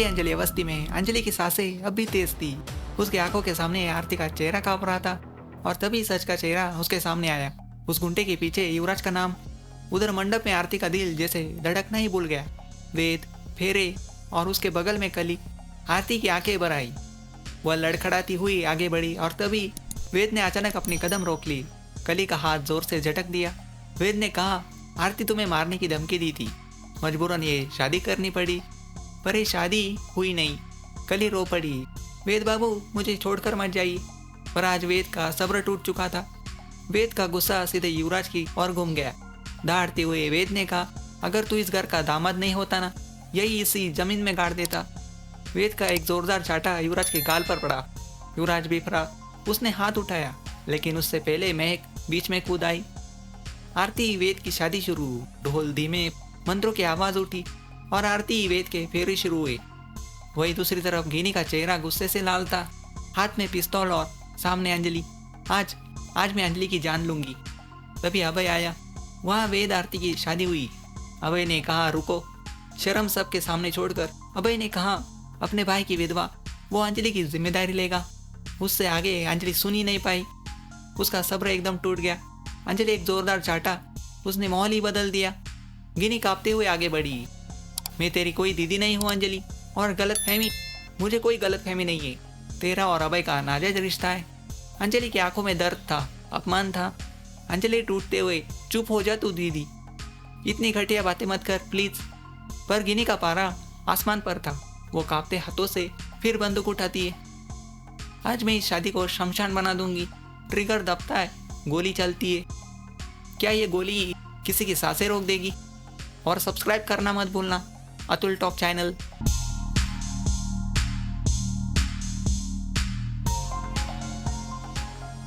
आरती अंजलि अवस्थी में अंजलि की सांसें अब भी तेज थी। उसकी आंखों के सामने आरती का चेहरा कांप रहा था और तभी सच का चेहरा उसके सामने आया। उस गुंडे के पीछे युवराज का नाम। उधर मंडप में आरती का दिल जैसे धड़कना ही भूल गया। वेद, फेरे और उसके बगल में कली। आरती की आंखें भर आई। वह लड़खड़ाती हुई आगे बढ़ी और तभी वेद ने अचानक अपनी कदम रोक ली। कली का हाथ जोर से झटक दिया। वेद ने कहा, आरती तुम्हें मारने की धमकी दी थी, मजबूरन ये शादी करनी पड़ी। पर ये शादी हुई नहीं। कली रो पड़ी, वेद बाबू मुझे छोड़कर मत जाइए। पर आज वेद का सब्र टूट चुका था। वेद का गुस्सा सीधे युवराज की ओर घूम गया। दहाड़ते हुए वेद ने कहा, अगर तू इस घर का दामाद नहीं होता ना, यही इसी जमीन में गाड़ देता। वेद का एक जोरदार चाटा युवराज के गाल पर पड़ा। युवराज बिफरा। उसने हाथ उठाया, लेकिन उससे पहले महक बीच में कूद आई। आरती वेद की शादी शुरू। ढोल धीमे, मंत्रों की आवाज उठी और आरती वेद के फेरे शुरू हुए। वही दूसरी तरफ गिनी का चेहरा गुस्से से लाल था, हाथ में पिस्तौल और सामने अंजलि। आज मैं अंजलि की जान लूंगी। तभी अभय आया। वहाँ वेद आरती की शादी हुई। अभय ने कहा, रुको। शर्म सबके सामने छोड़कर अभय ने कहा, अपने भाई की विधवा, वो अंजलि की जिम्मेदारी लेगा। उससे आगे अंजलि सुन ही नहीं पाई। उसका सब्र एकदम टूट गया। अंजलि एक जोरदार चाटा, उसने माहौल ही बदल दिया। गिनी कांपते हुए आगे बढ़ी। मैं तेरी कोई दीदी नहीं हूँ अंजलि, और गलतफहमी, मुझे कोई गलतफहमी नहीं है। तेरा और अभय का नाजायज रिश्ता है। अंजलि की आंखों में दर्द था, अपमान था। अंजलि टूटते हुए, चुप हो जा तू दीदी, इतनी घटिया बातें मत कर प्लीज। पर गिनी का पारा आसमान पर था। वो कांपते हाथों से फिर बंदूक उठाती है। आज मैं इस शादी को शमशान बना दूंगी। ट्रिगर दबता है, गोली चलती है। क्या ये गोली किसी की सांसें रोक देगी? और सब्सक्राइब करना मत भूलना, अतुल टॉक चैनल।